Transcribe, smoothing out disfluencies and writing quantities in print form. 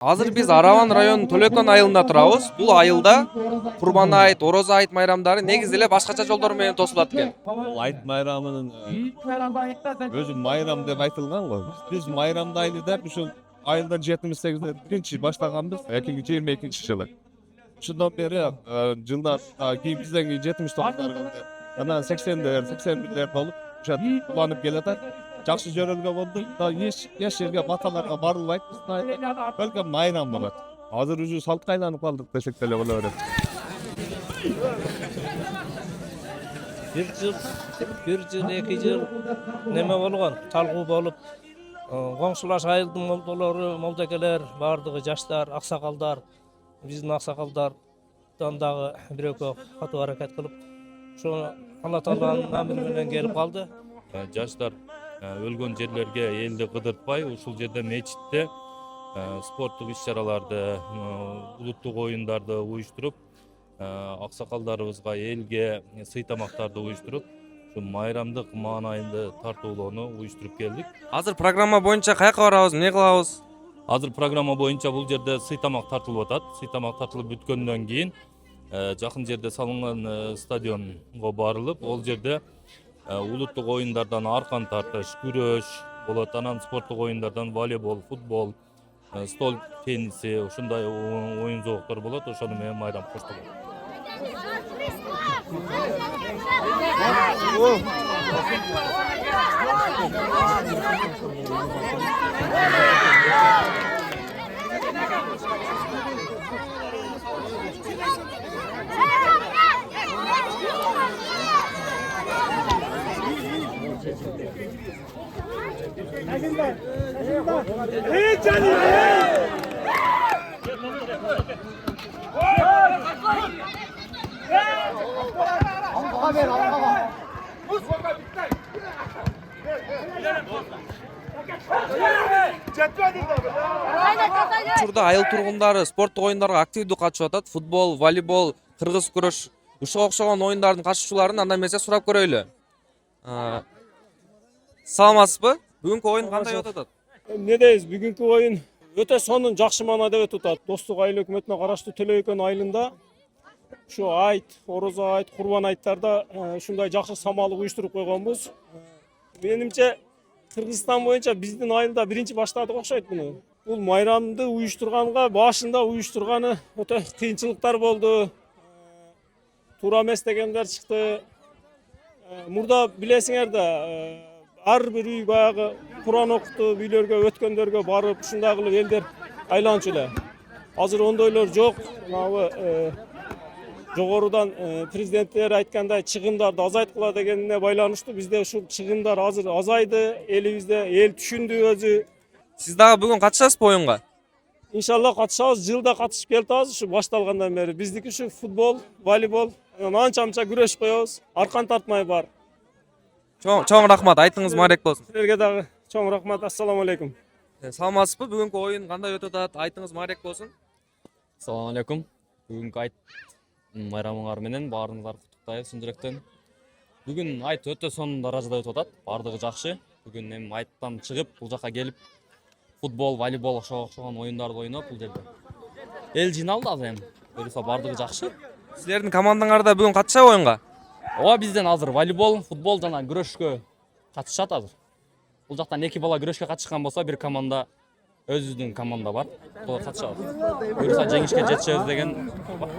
Азыр биз Араван районунун Төлөкөн айылында турабыз. Бул айылда Курбан айт, Орозо айт майрамдары негизи эле башкача жолдор менен тосулат экен. Бул айт майрамынын өзү майрам деп айтылган го. Биз майрамды айылда ушул айылда 78-де биринчи баштаганбыз 2022 жылы. Ошондон бери жылдар кийин бизден кийин 79-дарга анан 80-дер, 81-дер болуп ушат уланып келатат. Жакшы жөрөлгө болду. Эч жерге баталарга барылбайт. Только майрам болот. Азыр уже салтка айланып калдык десек деле боло берет. Bir jıl, 2 jıl neme болгон? Талкуу болуп, коңшулаш айылдын молдолору, молдекелер, бардыгы жаштар, аксакалдар, биздин аксакалдардан дагы бирөкө катуу аракет кылып, ошо Алла Тааланын амри менен келип калды. Жаштар өлгөн жерлерге элди кыдыртпай, ушул жерде мечитте спорттук иш-чараларды, улуттук оюндарды уюштуруп, аксакалдарыбызга, элге сый тамактарды уюштуруп, ушу майрамдык маанайында тартуулоону уюштуруп келдик. Азыр программа боюнча каяка барабыз, эмне кылабыз? Азыр программа боюнча бул жерде сый тамак тартылып атат. Сый тамак тартылып бүткөндөн кийин жакын жерде салынган стадионго барылып, ол жерде улуттук оюндардан аркан тартыш, күрөш болот, анан спорттук оюндардан волейбол, футбол, стол тенниси, ушундай оюн зооктору болот. Ошону менен майрам коштолот. Учурда айыл тургундары спорттук оюндарга активдүү катышып атат. Футбол, волейбол, кыргыз күрөш, ушуга окшогон оюндардын катышуучуларын анда эмесе сурап көрөйлү. Саламатсызбы? Бүгүнкү оюн кандай өтүп атат? Эмне дейбиз? Бүгүнкү оюн өтө сонун, жакшы маанада өтүп атат. Достук айыл өкмөтүнө караштуу Төлөкөн айылында ушу айт, Орозо айт, Курбан айттарда ушундай жакшы самалык уюштуруп койгонбуз. Менимче Кыргызстан боюнча биздин айылда биринчи баштадык окшойт муну. Бул майрамды уюштурганга башында уюштурганы өтө кыйынчылыктар болду. Туура эмес дегендер чыкты. Мурда билесиңер да, ар бир үй баягы Куран окутуп, үйлөргө өткөндөргө барып, ушундай кылып элдер айланчу эле. Азыр ондойлор жок. Жогорудан президенттер айткандай чыгымдарды азайткыла дегенине байланыштуу бизде ушул чыгымдар азыр азайды, элибизде эл түшүндү өзү. Сиз дагы бүгүн катышасызбы оюнга? Иншалла катышабыз, жылда катышып келатабыз ушу башталгандан бери. Биздики ушу футбол, волейбол, анча-мынча күрөшүп коебуз. Аркан тартмай бар. Чоң рахмат, айтыңыз маарек болсун. Силерге дагы чоң рахмат. Ассаламу алейкум. Саламатсызбы? Бүгүнкү оюн кандай өтүп атат? Айтыңыз маарек болсун. Assalamu alaikum. Бүгүнкү айт майрамыңар менен баарыңызды куттуктайбыз чын жүрөктөн. Бүгүн айт өтө сонун даражада өтүп атат. Бардыгы жакшы. Бүгүн эми айттан чыгып, бул жака келип футбол, волейбол окшогон оюндарды ойноп бул жерде. Эл жиналды азыр эми. Буюрса бардыгы жакшы. Силердин командаңар да бүгүн катышабы оюнга? Ооба, бизден азыр волейбол, футбол жана күрөшкө катышат азыр. Бул жактан 2 бала күрөшкө катышкан болсо, бир команда өзүбүздүн команда бар. Булар катышат. Буюрса жеңишке жетишебиз деген бар.